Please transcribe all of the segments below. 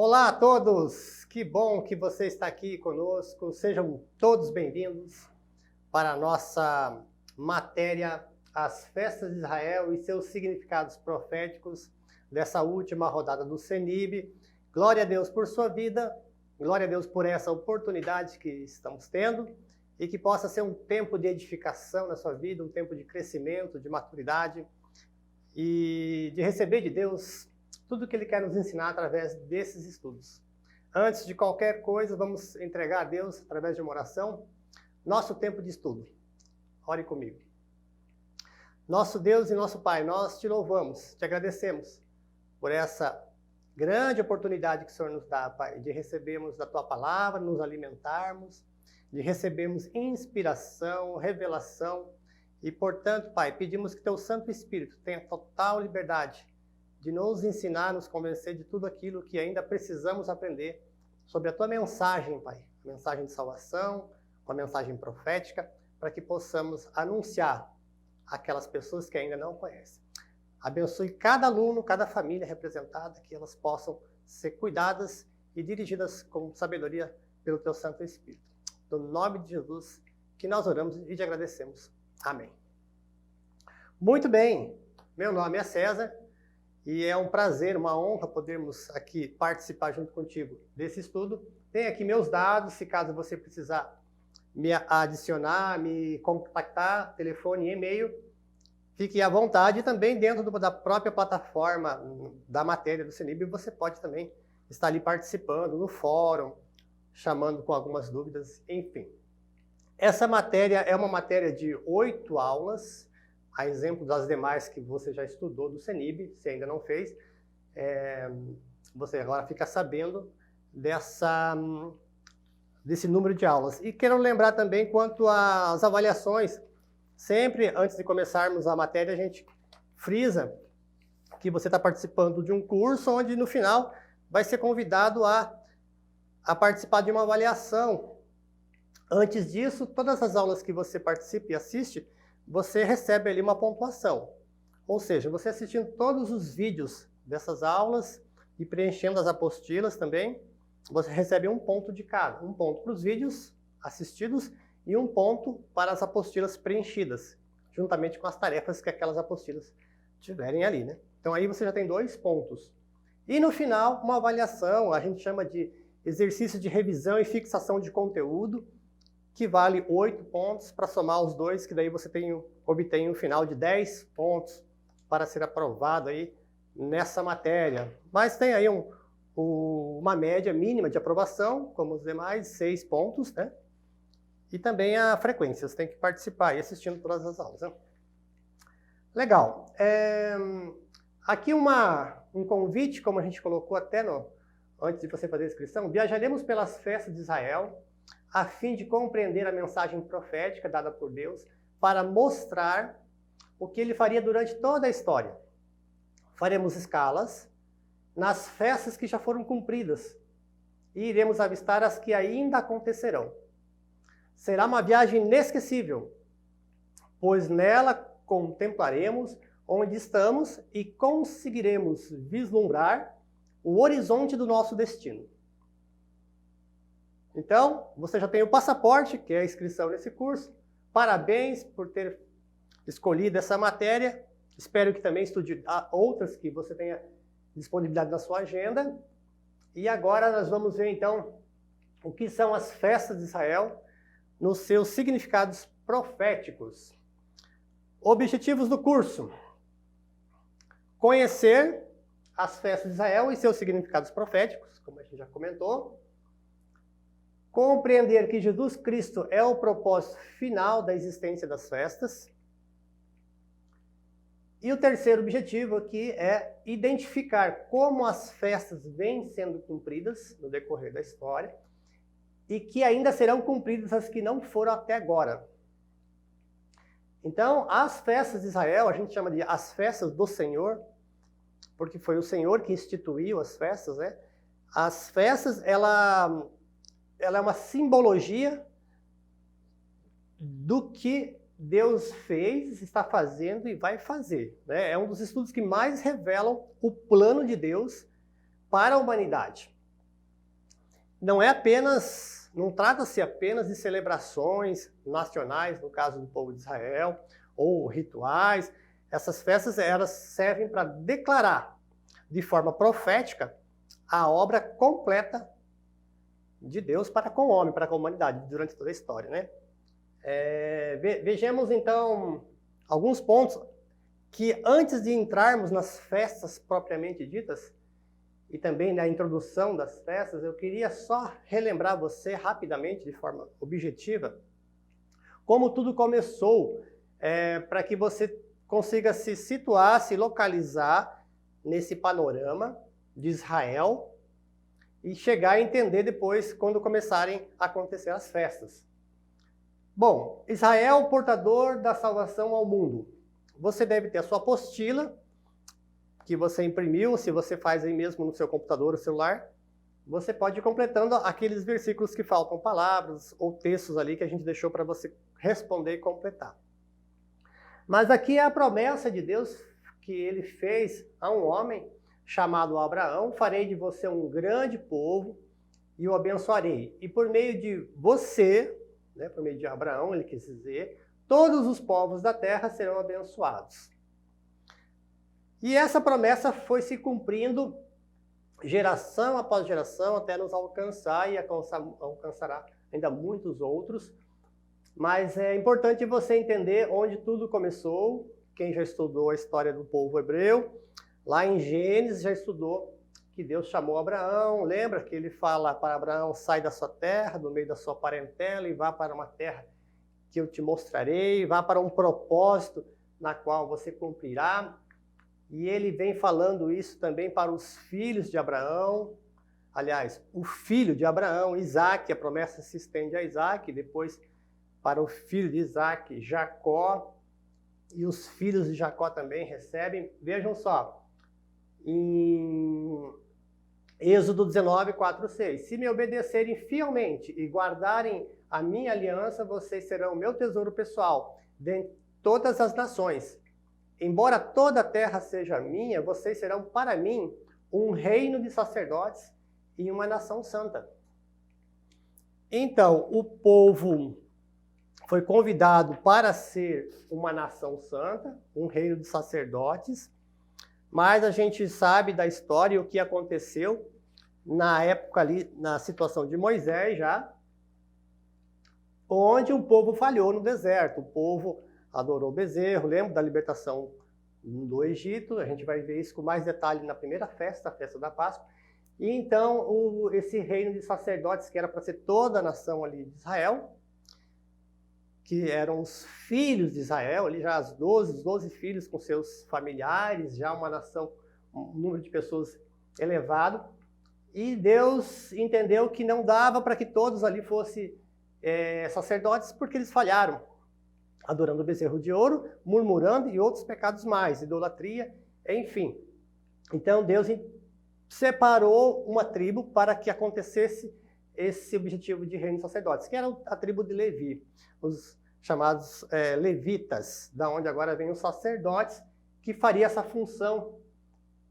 Olá a todos! Que bom que você está aqui conosco. Sejam todos bem-vindos para a nossa matéria As Festas de Israel e seus significados proféticos dessa última rodada do CENIB. Glória a Deus por sua vida, glória a Deus por essa oportunidade que estamos tendo e que possa ser um tempo de edificação na sua vida, um tempo de crescimento, de maturidade e de receber de Deus tudo que Ele quer nos ensinar através desses estudos. Antes de qualquer coisa, vamos entregar a Deus, através de uma oração, nosso tempo de estudo. Ore comigo. Nosso Deus e nosso Pai, nós te louvamos, te agradecemos por essa grande oportunidade que o Senhor nos dá, Pai, de recebermos da Tua palavra, nos alimentarmos, de recebermos inspiração, revelação e, portanto, Pai, pedimos que Teu Santo Espírito tenha total liberdade de nos ensinar, nos convencer de tudo aquilo que ainda precisamos aprender sobre a Tua mensagem, Pai. A mensagem de salvação, uma mensagem profética, para que possamos anunciar aquelas pessoas que ainda não conhecem. Abençoe cada aluno, cada família representada, que elas possam ser cuidadas e dirigidas com sabedoria pelo Teu Santo Espírito. No nome de Jesus, que nós oramos e te agradecemos. Amém. Muito bem, meu nome é César. E é um prazer, uma honra podermos aqui participar junto contigo desse estudo. Tem aqui meus dados, se caso você precisar me adicionar, me contactar, telefone e e-mail, fique à vontade. E também dentro da própria plataforma da matéria do CENIB, você pode também estar ali participando no fórum, chamando com algumas dúvidas, enfim. Essa matéria é uma matéria de 8 aulas, a exemplo das demais que você já estudou do CENIB, se ainda não fez, você agora fica sabendo desse número de aulas. E quero lembrar também quanto às avaliações, sempre antes de começarmos a matéria, a gente frisa que você está participando de um curso onde no final vai ser convidado a participar de uma avaliação. Antes disso, todas as aulas que você participa e assiste, você recebe ali uma pontuação. Ou seja, você assistindo todos os vídeos dessas aulas e preenchendo as apostilas também, você recebe um ponto de cada. Um ponto para os vídeos assistidos e um ponto para as apostilas preenchidas, juntamente com as tarefas que aquelas apostilas tiverem ali, né? Então aí você já tem 2 pontos. E no final, uma avaliação, a gente chama de exercício de revisão e fixação de conteúdo, que vale 8 pontos para somar os 2, que daí você obtém um final de 10 pontos para ser aprovado aí nessa matéria. Mas tem aí uma média mínima de aprovação, como os demais, 6 pontos, né? E também a frequência, você tem que participar e assistindo todas as aulas, né? Legal. Aqui um convite, como a gente colocou até antes de você fazer a inscrição, viajaremos pelas festas de Israel, a fim de compreender a mensagem profética dada por Deus, para mostrar o que Ele faria durante toda a história. Faremos escalas nas festas que já foram cumpridas e iremos avistar as que ainda acontecerão. Será uma viagem inesquecível, pois nela contemplaremos onde estamos e conseguiremos vislumbrar o horizonte do nosso destino. Então, você já tem o passaporte, que é a inscrição nesse curso. Parabéns por ter escolhido essa matéria. Espero que também estude outras que você tenha disponibilidade na sua agenda. E agora nós vamos ver, então, o que são as festas de Israel nos seus significados proféticos. Objetivos do curso: conhecer as festas de Israel e seus significados proféticos, como a gente já comentou. Compreender que Jesus Cristo é o propósito final da existência das festas. E o terceiro objetivo aqui é identificar como as festas vêm sendo cumpridas no decorrer da história e que ainda serão cumpridas as que não foram até agora. Então, as festas de Israel, a gente chama de as festas do Senhor, porque foi o Senhor que instituiu as festas, né? As festas, ela é uma simbologia do que Deus fez, está fazendo e vai fazer, né? É um dos estudos que mais revelam o plano de Deus para a humanidade. não trata-se apenas de celebrações nacionais, no caso do povo de Israel, ou rituais. Essas festas elas servem para declarar de forma profética a obra completa de Deus para com o homem, para com a humanidade, durante toda a história, né? Vejamos então alguns pontos que antes de entrarmos nas festas propriamente ditas, e também na introdução das festas, eu queria só relembrar você rapidamente, de forma objetiva, como tudo começou, para que você consiga se situar, se localizar nesse panorama de Israel e chegar a entender depois quando começarem a acontecer as festas. Bom, Israel, portador da salvação ao mundo. Você deve ter a sua apostila, que você imprimiu, se você faz aí mesmo no seu computador ou celular, você pode ir completando aqueles versículos que faltam, palavras ou textos ali que a gente deixou para você responder e completar. Mas aqui é a promessa de Deus que ele fez a um homem chamado Abraão: farei de você um grande povo e o abençoarei. E por meio de você, né, por meio de Abraão, ele quis dizer, todos os povos da terra serão abençoados. E essa promessa foi se cumprindo geração após geração até nos alcançar e alcançará ainda muitos outros. Mas é importante você entender onde tudo começou. Quem já estudou a história do povo hebreu, lá em Gênesis já estudou que Deus chamou Abraão. Lembra que ele fala para Abraão: sai da sua terra, do meio da sua parentela e vá para uma terra que eu te mostrarei, vá para um propósito na qual você cumprirá. E ele vem falando isso também para os filhos de Abraão. Aliás, o filho de Abraão, Isaque, a promessa se estende a Isaque, depois para o filho de Isaque, Jacó. E os filhos de Jacó também recebem. Vejam só, em Êxodo 19, 4, 6. Se me obedecerem fielmente e guardarem a minha aliança, vocês serão o meu tesouro pessoal dentre todas as nações. Embora toda a terra seja minha, vocês serão para mim um reino de sacerdotes e uma nação santa. Então, o povo foi convidado para ser uma nação santa, um reino de sacerdotes, mas a gente sabe da história o que aconteceu na época ali, na situação de Moisés já, onde o povo falhou no deserto. O povo adorou o bezerro. Lembra da libertação do Egito? A gente vai ver isso com mais detalhe na primeira festa, a festa da Páscoa. E então, esse reino de sacerdotes, que era para ser toda a nação ali de Israel, que eram os filhos de Israel, ali já os 12 filhos com seus familiares, já uma nação, um número de pessoas elevado. E Deus entendeu que não dava para que todos ali fossem sacerdotes, porque eles falharam, adorando o bezerro de ouro, murmurando e outros pecados mais, idolatria, enfim. Então Deus separou uma tribo para que acontecesse esse objetivo de reino de sacerdotes, que era a tribo de Levi, os chamados levitas, da onde agora vem os sacerdotes, que faria essa função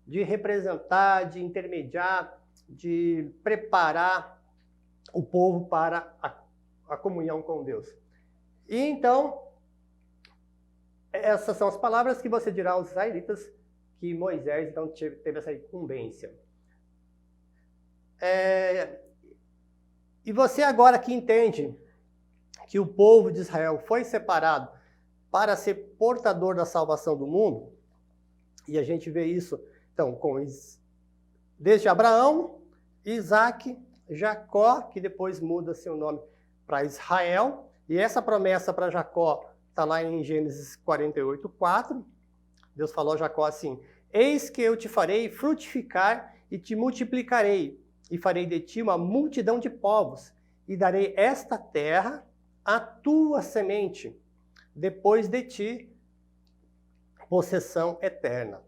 de representar, de intermediar, de preparar o povo para a comunhão com Deus. E então, essas são as palavras que você dirá aos israelitas, que Moisés então teve essa incumbência. E você agora que entende que o povo de Israel foi separado para ser portador da salvação do mundo, e a gente vê isso então desde Abraão, Isaque, Jacó, que depois muda seu nome para Israel, e essa promessa para Jacó está lá em Gênesis 48, 4. Deus falou a Jacó assim: eis que eu te farei frutificar e te multiplicarei, e farei de ti uma multidão de povos, e darei esta terra à tua semente, depois de ti, possessão eterna.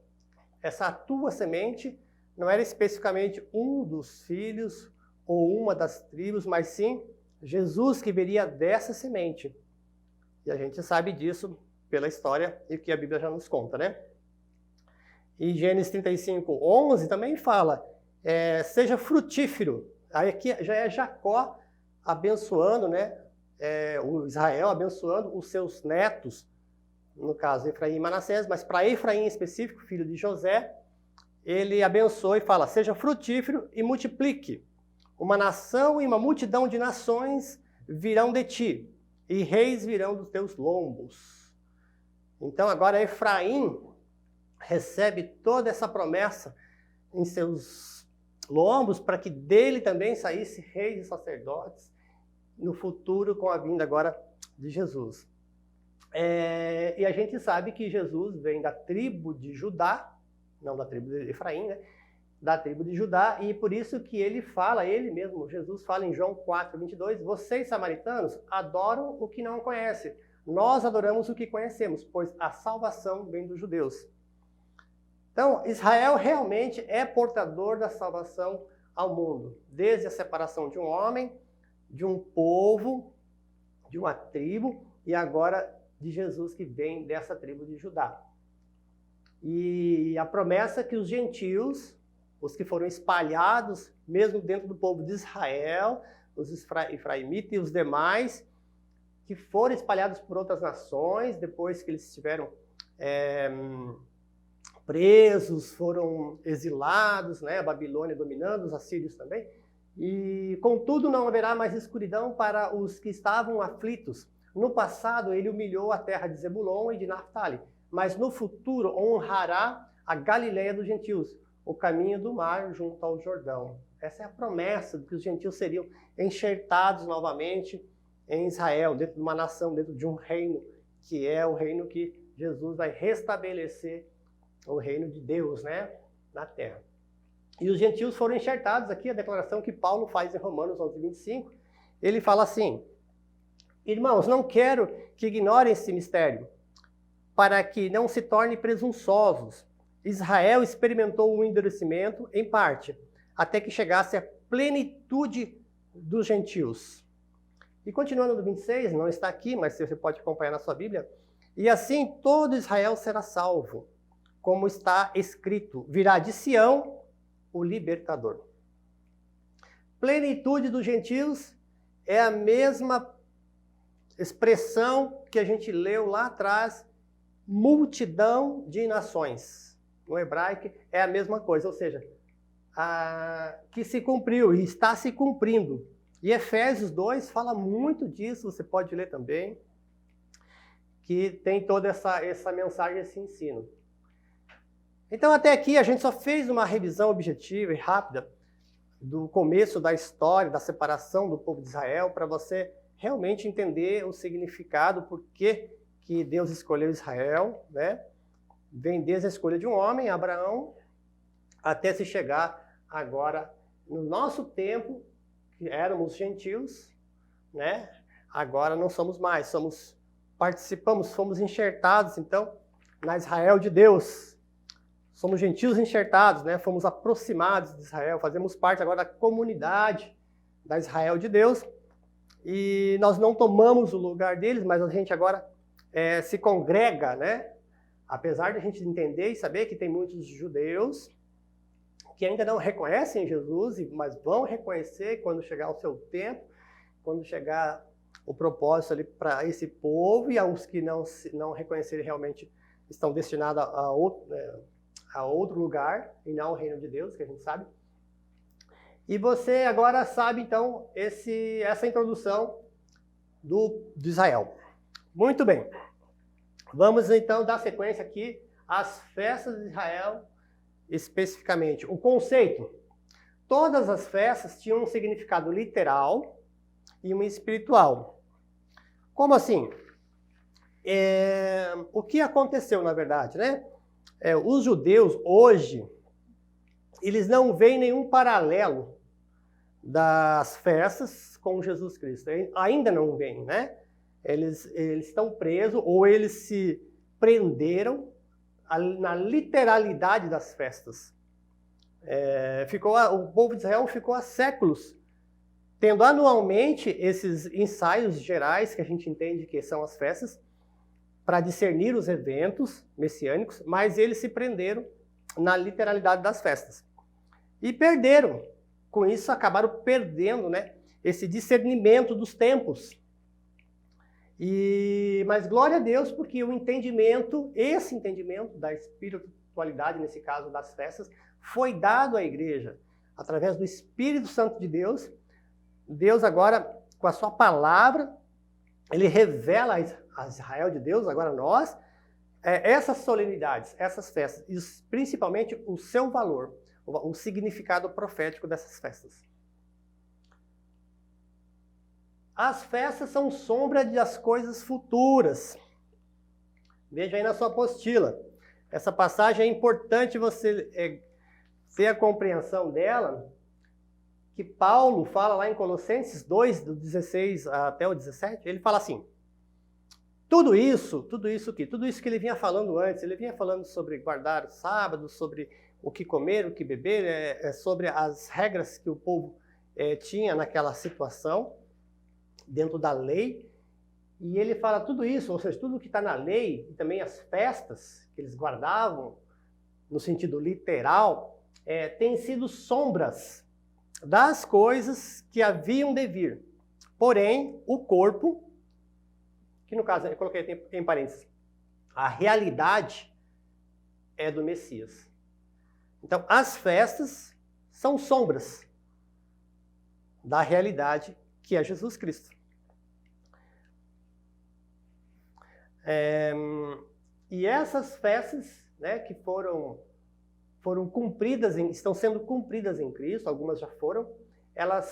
Essa tua semente não era especificamente um dos filhos ou uma das tribos, mas sim Jesus, que viria dessa semente. E a gente sabe disso pela história e que a Bíblia já nos conta, né? E Gênesis 35, 11 também fala: seja frutífero, Aí aqui já é Jacó abençoando, né? O Israel abençoando os seus netos, no caso Efraim e Manassés, mas para Efraim em específico, filho de José, ele abençoa e fala: seja frutífero e multiplique. Uma nação e uma multidão de nações virão de ti, e reis virão dos teus lombos. Então agora Efraim recebe toda essa promessa em seus lombos, para que dele também saísse reis e sacerdotes no futuro, com a vinda agora de Jesus. E a gente sabe que Jesus vem da tribo de Judá, não da tribo de Efraim, né? Da tribo de Judá, e por isso que ele fala, ele mesmo, Jesus fala em João 4:22, vocês samaritanos adoram o que não conhecem, nós adoramos o que conhecemos, pois a salvação vem dos judeus. Então, Israel realmente é portador da salvação ao mundo, desde a separação de um homem, de um povo, de uma tribo, e agora de Jesus que vem dessa tribo de Judá. E a promessa que os gentios, os que foram espalhados, mesmo dentro do povo de Israel, os efraimitas e os demais, que foram espalhados por outras nações, depois que eles estiveram presos, foram exilados, né? A Babilônia dominando, os assírios também. E, contudo, não haverá mais escuridão para os que estavam aflitos. No passado, ele humilhou a terra de Zebulon e de Naftali, mas no futuro honrará a Galileia dos gentios, o caminho do mar junto ao Jordão. Essa é a promessa de que os gentios seriam enxertados novamente em Israel, dentro de uma nação, dentro de um reino, que é o reino que Jesus vai restabelecer, o reino de Deus, né, na terra. E os gentios foram enxertados aqui, a declaração que Paulo faz em Romanos 11:25. Ele fala assim: irmãos, não quero que ignorem esse mistério, para que não se tornem presunçosos. Israel experimentou um endurecimento em parte, até que chegasse a plenitude dos gentios. E continuando no 26, não está aqui, mas você pode acompanhar na sua Bíblia. E assim todo Israel será salvo, como está escrito: virá de Sião o libertador. Plenitude dos gentios é a mesma expressão que a gente leu lá atrás, multidão de nações. No hebraico é a mesma coisa, ou seja, que se cumpriu e está se cumprindo. E Efésios 2 fala muito disso, você pode ler também, que tem toda essa mensagem, esse ensino. Então, até aqui, a gente só fez uma revisão objetiva e rápida do começo da história, da separação do povo de Israel, para você realmente entender o significado, por que Deus escolheu Israel, né? Vem desde a escolha de um homem, Abraão, até se chegar agora, no nosso tempo, que éramos gentios, né? Agora não somos mais, participamos, fomos enxertados, então, na Israel de Deus. Somos gentios enxertados, né? Fomos aproximados de Israel, fazemos parte agora da comunidade da Israel de Deus. E nós não tomamos o lugar deles, mas a gente agora se congrega, né? Apesar de a gente entender e saber que tem muitos judeus que ainda não reconhecem Jesus, mas vão reconhecer quando chegar o seu tempo, quando chegar o propósito ali para esse povo, e aos que não reconhecerem realmente estão destinados a outro lugar, e não ao reino de Deus, que a gente sabe. E você agora sabe, então, essa introdução de Israel. Muito bem. Vamos, então, dar sequência aqui às festas de Israel, especificamente. O conceito. Todas as festas tinham um significado literal e um espiritual. Como assim? O que aconteceu, na verdade, né? Os judeus, hoje, eles não veem nenhum paralelo das festas com Jesus Cristo. Ainda não veem, né? Eles estão presos, ou eles se prenderam na literalidade das festas. O povo de Israel ficou há séculos tendo anualmente esses ensaios gerais, que a gente entende que são as festas, para discernir os eventos messiânicos, mas eles se prenderam na literalidade das festas. E perderam com isso acabaram perdendo, né, esse discernimento dos tempos. Mas glória a Deus, porque o entendimento, esse entendimento da espiritualidade, nesse caso das festas, foi dado à igreja através do Espírito Santo de Deus. Deus agora, com a sua palavra, ele revela a Israel de Deus, agora nós, essas solenidades, essas festas, e principalmente o seu valor, o significado profético dessas festas. As festas são sombra das coisas futuras. Veja aí na sua apostila. Essa passagem é importante você ter a compreensão dela, que Paulo fala lá em Colossenses 2, do 16 até o 17, ele fala assim: tudo isso que ele vinha falando antes, ele vinha falando sobre guardar o sábado, sobre o que comer, o que beber, sobre as regras que o povo tinha naquela situação, dentro da lei, e ele fala tudo isso, ou seja, tudo que está na lei, e também as festas que eles guardavam, no sentido literal, têm sido sombras das coisas que haviam de vir. Porém, o corpo, que no caso eu coloquei em parênteses, a realidade é do Messias. Então, as festas são sombras da realidade que é Jesus Cristo. E essas festas, né, que foram cumpridas, estão sendo cumpridas em Cristo, algumas já foram, elas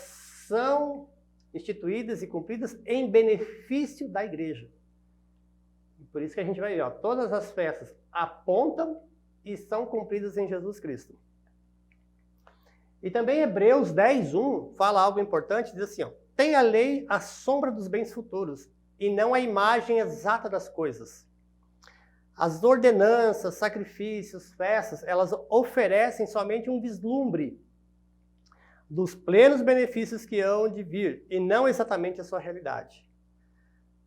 são instituídas e cumpridas em benefício da igreja. E por isso que a gente vai ver, todas as festas apontam e são cumpridas em Jesus Cristo. E também Hebreus 10:1 fala algo importante, diz assim, tem a lei a sombra dos bens futuros, e não a imagem exata das coisas. As ordenanças, sacrifícios, festas, elas oferecem somente um vislumbre dos plenos benefícios que hão de vir, e não exatamente a sua realidade.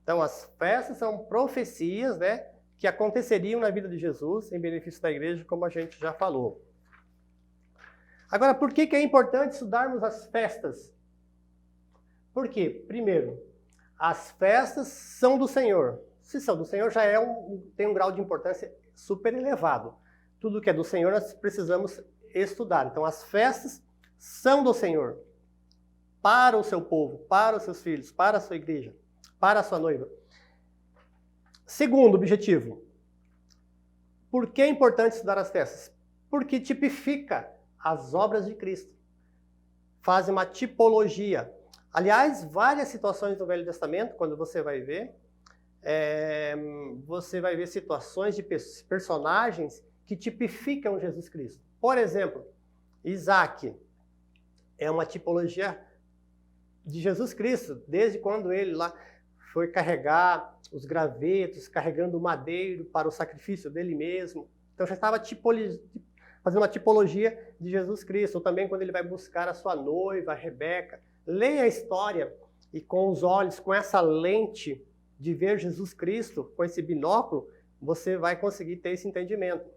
Então, as festas são profecias, né, que aconteceriam na vida de Jesus, em benefício da igreja, como a gente já falou. Agora, por que é importante estudarmos as festas? Por quê? Primeiro, as festas são do Senhor. Se são do Senhor, já tem um grau de importância super elevado. Tudo que é do Senhor, nós precisamos estudar. Então, as festas são do Senhor. Para o seu povo, para os seus filhos, para a sua igreja, para a sua noiva. Segundo objetivo. Por que é importante estudar as festas? Porque tipifica as obras de Cristo. Faz uma tipologia. Aliás, várias situações do Velho Testamento, quando você vai ver situações de personagens que tipificam Jesus Cristo. Por exemplo, Isaac é uma tipologia de Jesus Cristo, desde quando ele lá foi carregar os gravetos, carregando o madeiro para o sacrifício dele mesmo. Então já estava fazendo uma tipologia de Jesus Cristo. Ou também quando ele vai buscar a sua noiva, a Rebeca. Leia a história e com os olhos, com essa lente de ver Jesus Cristo, com esse binóculo, você vai conseguir ter esse entendimento.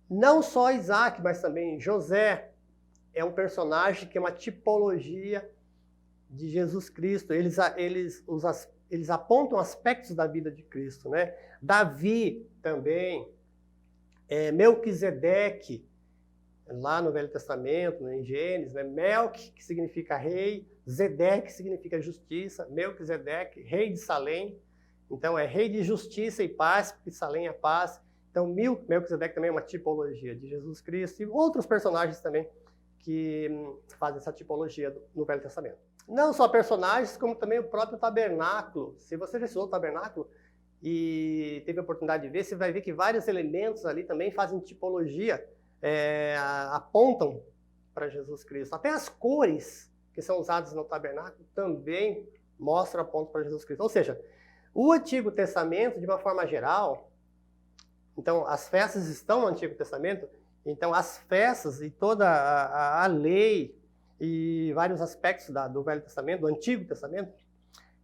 Não só Isaac, mas também José é um personagem que é uma tipologia de Jesus Cristo. Eles apontam aspectos da vida de Cristo, né? Davi também, Melquisedeque, lá no Velho Testamento, em Gênesis, né? Melque, que significa rei, Zedeque, que significa justiça, Melquisedeque, rei de Salém. Então é rei de justiça e paz, porque Salém é paz. Então Melquisedeque também é uma tipologia de Jesus Cristo, e outros personagens também que fazem essa tipologia no Velho Testamento. Não só personagens, como também o próprio tabernáculo. Se você já estudou o tabernáculo e teve a oportunidade de ver, você vai ver que vários elementos ali também fazem tipologia, apontam para Jesus Cristo. Até as cores que são usadas no tabernáculo também mostram, apontam para Jesus Cristo. Ou seja, o Antigo Testamento, de uma forma geral, então as festas estão no Antigo Testamento, então as festas e toda a lei e vários aspectos do Velho Testamento, do Antigo Testamento,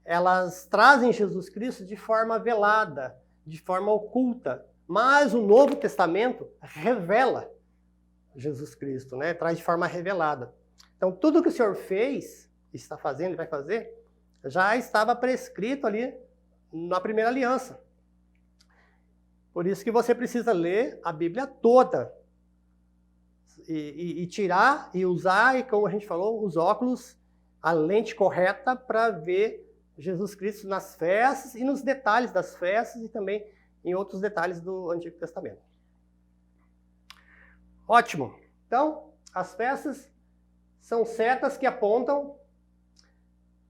elas trazem Jesus Cristo de forma velada, de forma oculta. Mas o Novo Testamento revela Jesus Cristo, né? Traz de forma revelada. Então, tudo que o Senhor fez, está fazendo e vai fazer, já estava prescrito ali na primeira aliança. Por isso que você precisa ler a Bíblia toda. E tirar e usar, e como a gente falou, os óculos, a lente correta para ver Jesus Cristo nas festas e nos detalhes das festas e também em outros detalhes do Antigo Testamento. Ótimo. Então, as festas são setas que apontam,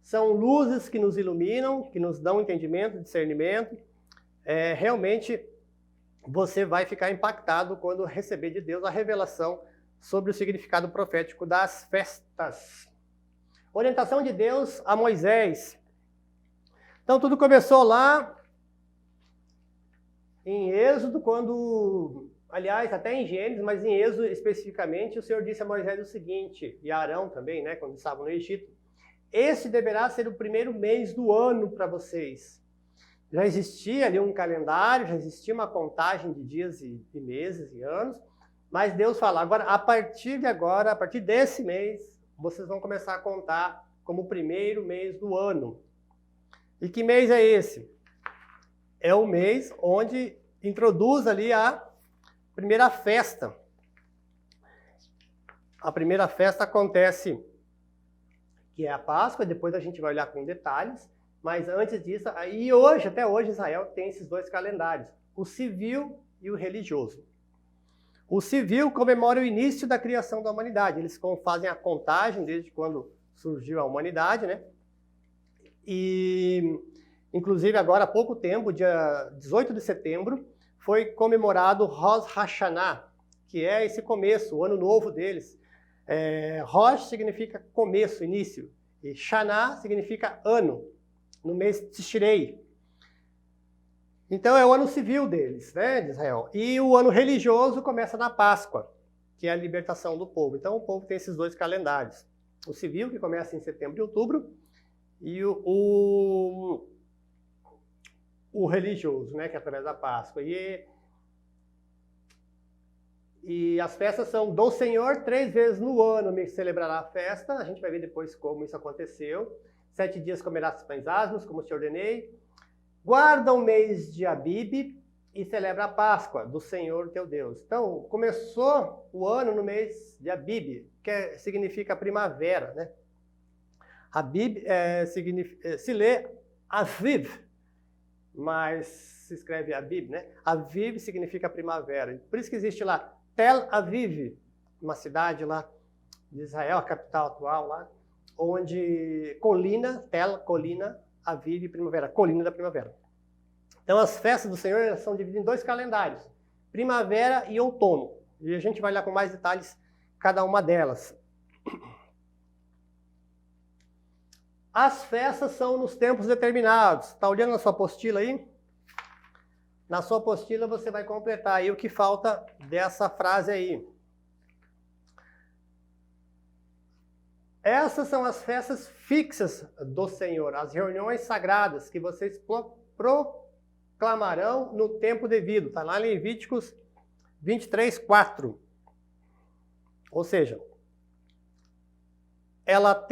são luzes que nos iluminam, que nos dão entendimento, discernimento. Realmente, você vai ficar impactado quando receber de Deus a revelação sobre o significado profético das festas. Orientação de Deus a Moisés. Então, tudo começou lá em Êxodo, aliás, até em Gênesis, mas em Êxodo especificamente, o Senhor disse a Moisés o seguinte, e a Arão também, né, quando estavam no Egito: este deverá ser o primeiro mês do ano para vocês. Já existia ali um calendário, já existia uma contagem de dias e meses e anos, mas Deus fala, agora, a partir desse mês, vocês vão começar a contar como o primeiro mês do ano. E que mês é esse? É o mês onde introduz ali a primeira festa. A primeira festa acontece, que é a Páscoa, depois a gente vai olhar com detalhes, mas antes disso, e hoje, até hoje, Israel tem esses dois calendários, o civil e o religioso. O civil comemora o início da criação da humanidade, eles fazem a contagem desde quando surgiu a humanidade, né? E, inclusive, agora há pouco tempo, dia 18 de setembro, foi comemorado Rosh Hashanah, que é esse começo, o ano novo deles. Rosh significa começo, início, e Shana significa ano, no mês Tishrei. Então é o ano civil deles, né, de Israel. E o ano religioso começa na Páscoa, que é a libertação do povo. Então o povo tem esses dois calendários. O civil, que começa em setembro e outubro, e o religioso, né, que é através da Páscoa. E as festas são do Senhor, 3 vezes no ano me celebrará a festa. A gente vai ver depois como isso aconteceu. 7 dias comerás pães asmos, como te ordenei. Guarda o mês de Abib e celebra a Páscoa do Senhor teu Deus. Então, começou o ano no mês de Abib, que significa primavera, né? Abib se lê Aviv, mas se escreve Abib, né? Aviv significa primavera. Por isso que existe lá Tel Aviv, uma cidade lá de Israel, a capital atual lá, onde colina, Aviv, primavera, colina da primavera. Então as festas do Senhor são divididas em 2 calendários, primavera e outono. E a gente vai olhar com mais detalhes cada uma delas. As festas são nos tempos determinados. Está olhando na sua apostila aí? Na sua apostila você vai completar aí o que falta dessa frase aí. Essas são as festas fixas do Senhor, as reuniões sagradas que vocês proclamarão no tempo devido. Está lá em Levíticos 23:4. Ou seja, elas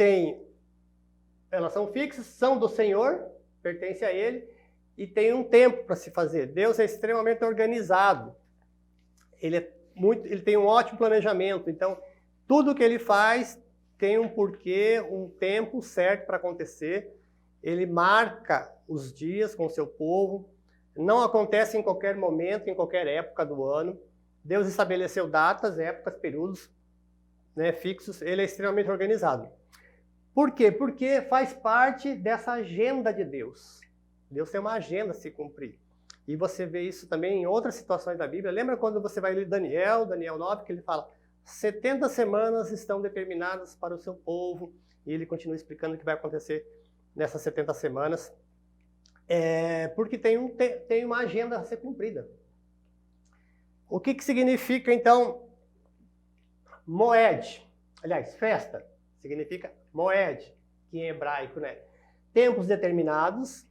são fixas, são do Senhor, pertence a Ele, e tem um tempo para se fazer. Deus é extremamente organizado. Ele tem um ótimo planejamento. Então, tudo que Ele faz tem um porquê, um tempo certo para acontecer. Ele marca os dias com o seu povo. Não acontece em qualquer momento, em qualquer época do ano. Deus estabeleceu datas, épocas, períodos, né, fixos. Ele é extremamente organizado. Por quê? Porque faz parte dessa agenda de Deus. Deus tem uma agenda a se cumprir. E você vê isso também em outras situações da Bíblia. Lembra quando você vai ler Daniel 9, que ele fala 70 semanas estão determinadas para o seu povo. E ele continua explicando o que vai acontecer nessas 70 semanas. Porque tem uma agenda a ser cumprida. O que significa, então, Moed? Aliás, festa significa Moed, que em hebraico, né? Tempos determinados.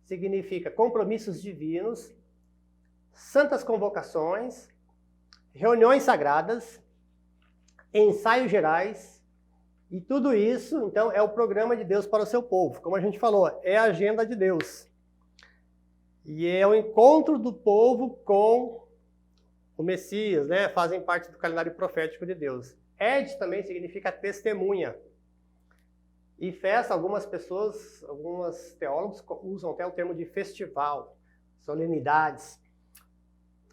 Significa compromissos divinos, santas convocações, reuniões sagradas, ensaios gerais, e tudo isso, então, é o programa de Deus para o seu povo. Como a gente falou, é a agenda de Deus. E é o encontro do povo com o Messias, né? Fazem parte do calendário profético de Deus. Ed também significa testemunha. E festa, algumas pessoas, alguns teólogos usam até o termo de festival, solenidades.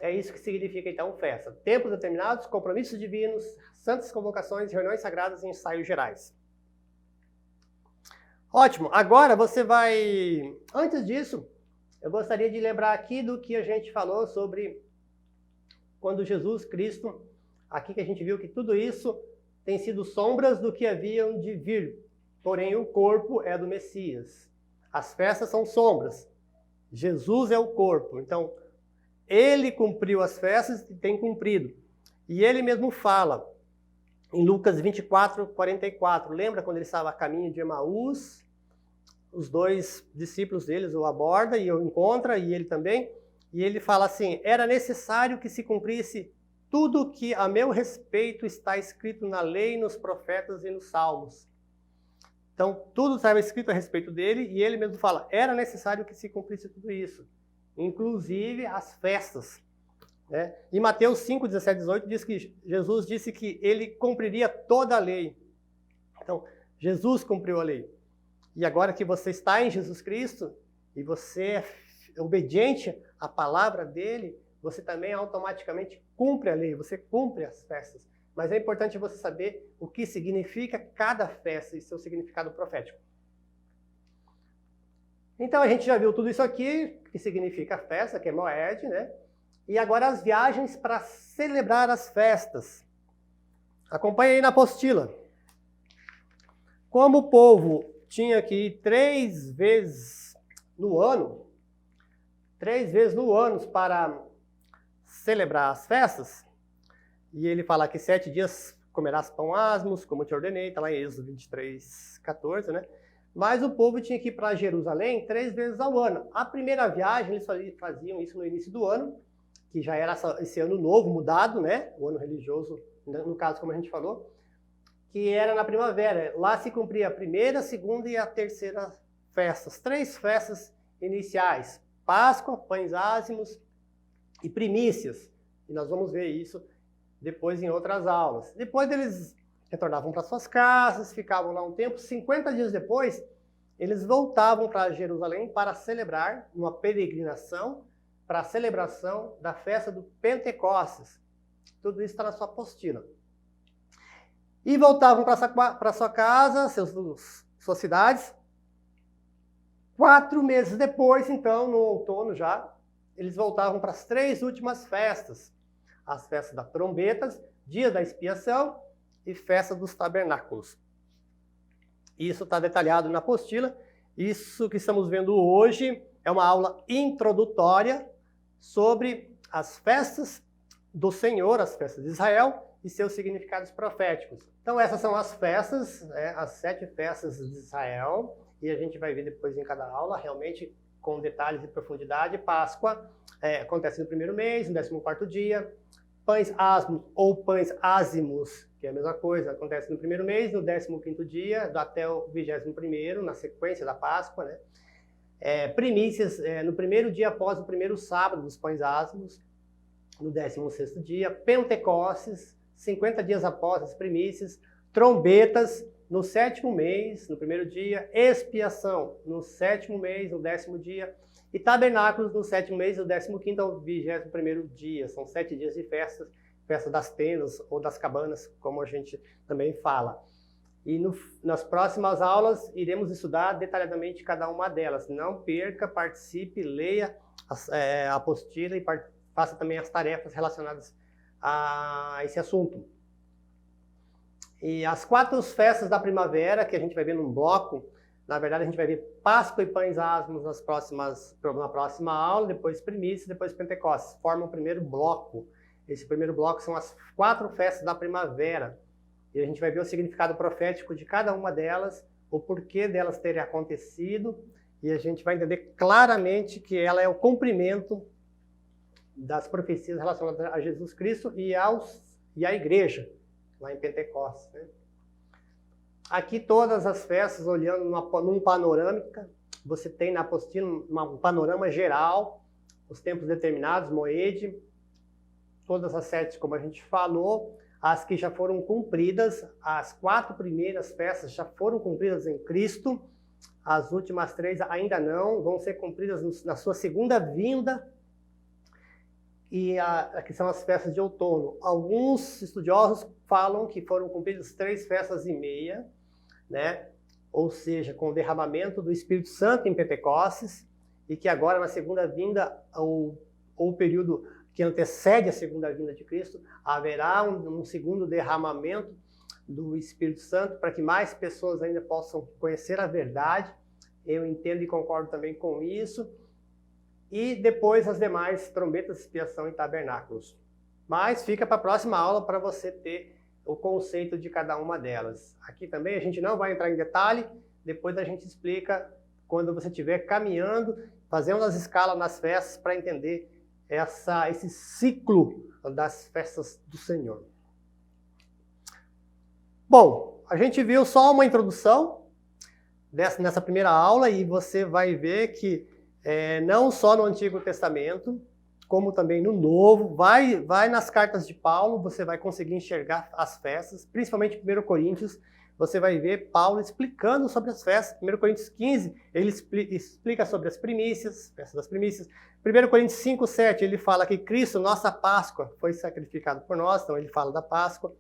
É isso que significa, então, festa. Tempos determinados, compromissos divinos, santas convocações, reuniões sagradas e ensaios gerais. Ótimo. Agora você vai... Antes disso, eu gostaria de lembrar aqui do que a gente falou sobre quando Jesus Cristo, aqui que a gente viu que tudo isso tem sido sombras do que haviam de vir. Porém, o corpo é do Messias. As festas são sombras. Jesus é o corpo. Então, ele cumpriu as festas e tem cumprido. E ele mesmo fala, em Lucas 24, 44, lembra quando ele estava a caminho de Emaús? Os dois discípulos deles o abordam e o encontram, e ele também. E ele fala assim, era necessário que se cumprisse tudo que a meu respeito está escrito na lei, nos profetas e nos salmos. Então, tudo estava escrito a respeito dele, e ele mesmo fala, era necessário que se cumprisse tudo isso. Inclusive as festas. Né? Em Mateus 5, 17, 18, diz que Jesus disse que ele cumpriria toda a lei. Então, Jesus cumpriu a lei. E agora que você está em Jesus Cristo, e você é obediente à palavra dele, você também automaticamente cumpre a lei, você cumpre as festas. Mas é importante você saber o que significa cada festa e seu significado profético. Então a gente já viu tudo isso aqui, que significa festa, que é Moed, né? E agora as viagens para celebrar as festas. Acompanhe aí na apostila. Como o povo tinha que ir 3 vezes no ano para celebrar as festas, e ele fala que 7 dias comerás pão asmos, como eu te ordenei, está lá em Êxodo 23, 14, né? Mas o povo tinha que ir para Jerusalém 3 vezes ao ano. A primeira viagem, eles faziam isso no início do ano, que já era esse ano novo, mudado, né? O ano religioso, no caso, como a gente falou, que era na primavera. Lá se cumpria a primeira, a segunda e a terceira festas. 3 festas iniciais. Páscoa, pães ázimos e primícias. E nós vamos ver isso depois em outras aulas. Depois eles retornavam para suas casas, ficavam lá um tempo. 50 dias depois, eles voltavam para Jerusalém para celebrar uma peregrinação, para a celebração da festa do Pentecostes. Tudo isso está na sua apostila. E voltavam para sua casa, suas cidades. 4 meses depois, então, no outono já, eles voltavam para as 3 últimas festas. As festas das trombetas, dia da expiação e festa dos tabernáculos. Isso está detalhado na apostila. Isso que estamos vendo hoje é uma aula introdutória sobre as festas do Senhor, as festas de Israel e seus significados proféticos. Então essas são as festas, né, as 7 festas de Israel, e a gente vai ver depois em cada aula, realmente com detalhes e profundidade. Páscoa acontece no primeiro mês, no 14º dia. Pães asmos ou pães ázimos, que é a mesma coisa, acontece no primeiro mês, no 15º dia, até o 21º, na sequência da Páscoa, né? Primícias, no primeiro dia após o primeiro sábado dos pães ázimos, no 16º dia. Pentecostes, 50 dias após as primícias. Trombetas, no 7º mês, no primeiro dia. Expiação, no 7º mês, no 10º dia. E tabernáculos no 7º mês, do 15º ao 21º dia. São 7 dias de festas, festa das tendas ou das cabanas, como a gente também fala. E nas próximas aulas iremos estudar detalhadamente cada uma delas. Não perca, participe, leia a apostila e faça também as tarefas relacionadas a esse assunto. E as 4 festas da primavera, que a gente vai ver num bloco, na verdade, a gente vai ver Páscoa e pães asmos na próxima aula, depois primícias, depois Pentecostes. Formam o primeiro bloco. Esse primeiro bloco são as 4 festas da primavera. E a gente vai ver o significado profético de cada uma delas, o porquê delas terem acontecido, e a gente vai entender claramente que ela é o cumprimento das profecias relacionadas a Jesus Cristo e à igreja. lá em Pentecostes, né? Aqui todas as festas, olhando num panorâmica, você tem na apostila um panorama geral, os tempos determinados, Moed, todas as 7, como a gente falou, as que já foram cumpridas, as 4 primeiras festas já foram cumpridas em Cristo, as últimas 3 ainda não, vão ser cumpridas na sua segunda vinda, e aqui são as festas de outono. Alguns estudiosos falam que foram cumpridas 3 festas e meia, né? Ou seja, com o derramamento do Espírito Santo em Pentecostes, e que agora na segunda vinda, ou o período que antecede a segunda vinda de Cristo, haverá um segundo derramamento do Espírito Santo para que mais pessoas ainda possam conhecer a verdade. Eu entendo e concordo também com isso. E depois as demais trombetas, expiação e tabernáculos. Mas fica para a próxima aula para você ter o conceito de cada uma delas. Aqui também a gente não vai entrar em detalhe, depois a gente explica quando você estiver caminhando, fazendo as escalas nas festas para entender esse ciclo das festas do Senhor. Bom, a gente viu só uma introdução nessa primeira aula e você vai ver que não só no Antigo Testamento, como também no Novo, vai nas cartas de Paulo, você vai conseguir enxergar as festas, principalmente em 1 Coríntios, você vai ver Paulo explicando sobre as festas. 1 Coríntios 15, ele explica sobre as primícias, festas das primícias. 1 Coríntios 5, 7, ele fala que Cristo, nossa Páscoa, foi sacrificado por nós, então ele fala da Páscoa.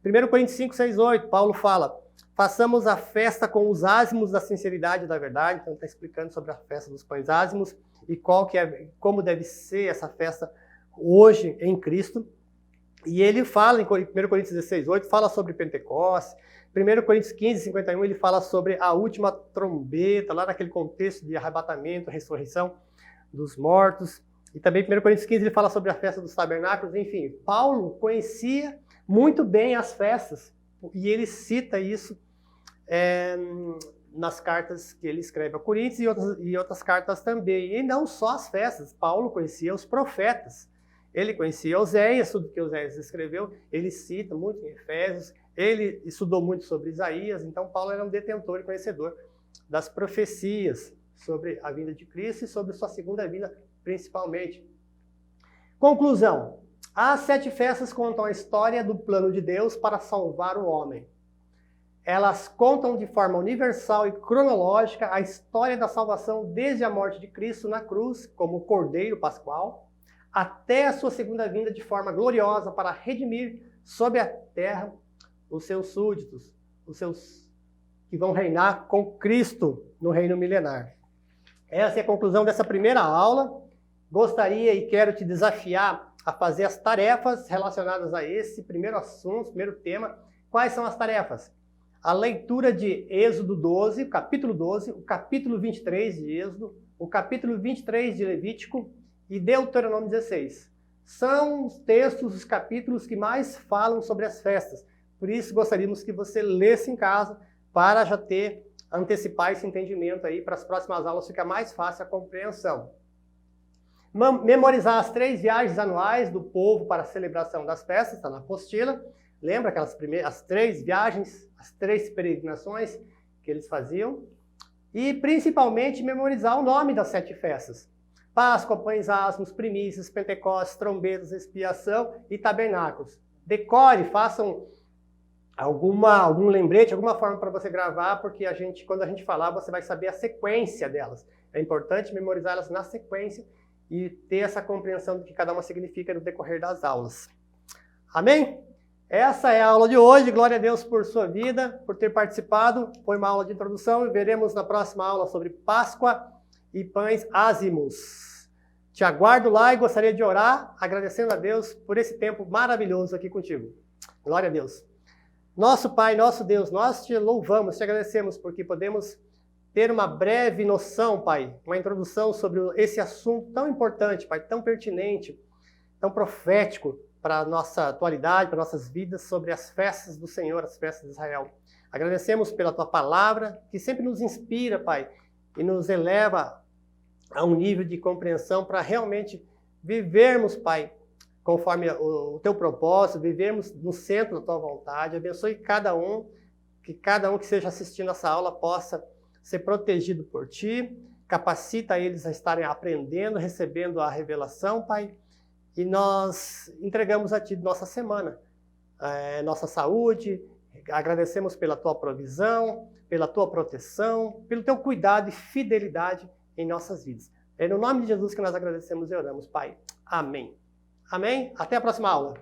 1 Coríntios 5, 6, 8, Paulo fala, façamos a festa com os ázimos da sinceridade e da verdade, então está explicando sobre a festa dos pães ázimos e como deve ser essa festa hoje em Cristo. E ele fala, em 1 Coríntios 16, 8, fala sobre Pentecostes. 1 Coríntios 15, 51, ele fala sobre a última trombeta, lá naquele contexto de arrebatamento, ressurreição dos mortos. E também 1 Coríntios 15, ele fala sobre a festa dos tabernáculos. Enfim, Paulo conhecia muito bem as festas. E ele cita isso nas cartas que ele escreve a Coríntios e outras cartas também. E não só as festas. Paulo conhecia os profetas. Ele conhecia Oséias, tudo que Oséias escreveu. Ele cita muito em Efésios. Ele estudou muito sobre Isaías. Então, Paulo era um detentor e conhecedor das profecias sobre a vinda de Cristo e sobre sua segunda vinda, principalmente. Conclusão. As 7 festas contam a história do plano de Deus para salvar o homem. Elas contam de forma universal e cronológica a história da salvação desde a morte de Cristo na cruz, como Cordeiro Pascual, até a sua segunda vinda de forma gloriosa para redimir sobre a terra os seus súditos, os seus que vão reinar com Cristo no reino milenar. Essa é a conclusão dessa primeira aula. Gostaria e quero te desafiar a fazer as tarefas relacionadas a esse primeiro assunto, primeiro tema. Quais são as tarefas? A leitura de Êxodo 12, o capítulo 12, o capítulo 23 de Êxodo, o capítulo 23 de Levítico e Deuteronômio 16. São os textos, os capítulos que mais falam sobre as festas. Por isso, gostaríamos que você lesse em casa para já antecipar esse entendimento aí, para as próximas aulas ficar mais fácil a compreensão. Memorizar as 3 viagens anuais do povo para a celebração das festas, está na apostila. Lembra as 3 viagens, as 3 peregrinações que eles faziam? E principalmente memorizar o nome das 7 festas. Páscoa, pães ázimos, primícias, Pentecostes, trombetas, expiação e tabernáculos. Decore, façam algum lembrete, alguma forma para você gravar, porque quando a gente falar, você vai saber a sequência delas. É importante memorizá-las na sequência e ter essa compreensão do que cada uma significa no decorrer das aulas. Amém? Essa é a aula de hoje. Glória a Deus por sua vida, por ter participado. Foi uma aula de introdução e veremos na próxima aula sobre Páscoa e pães ázimos. Te aguardo lá e gostaria de orar, agradecendo a Deus por esse tempo maravilhoso aqui contigo. Glória a Deus. Nosso Pai, nosso Deus, nós te louvamos, te agradecemos porque podemos ter uma breve noção, Pai, uma introdução sobre esse assunto tão importante, Pai, tão pertinente, tão profético para a nossa atualidade, para nossas vidas, sobre as festas do Senhor, as festas de Israel. Agradecemos pela Tua palavra, que sempre nos inspira, Pai, e nos eleva a um nível de compreensão para realmente vivermos, Pai, conforme o teu propósito, vivermos no centro da tua vontade. Abençoe cada um que esteja assistindo essa aula possa ser protegido por ti. Capacita eles a estarem aprendendo, recebendo a revelação, Pai. E nós entregamos a Ti nossa semana, nossa saúde. Agradecemos pela Tua provisão, pela Tua proteção, pelo Teu cuidado e fidelidade em nossas vidas. É no nome de Jesus que nós agradecemos e oramos, Pai. Amém. Amém? Até a próxima aula.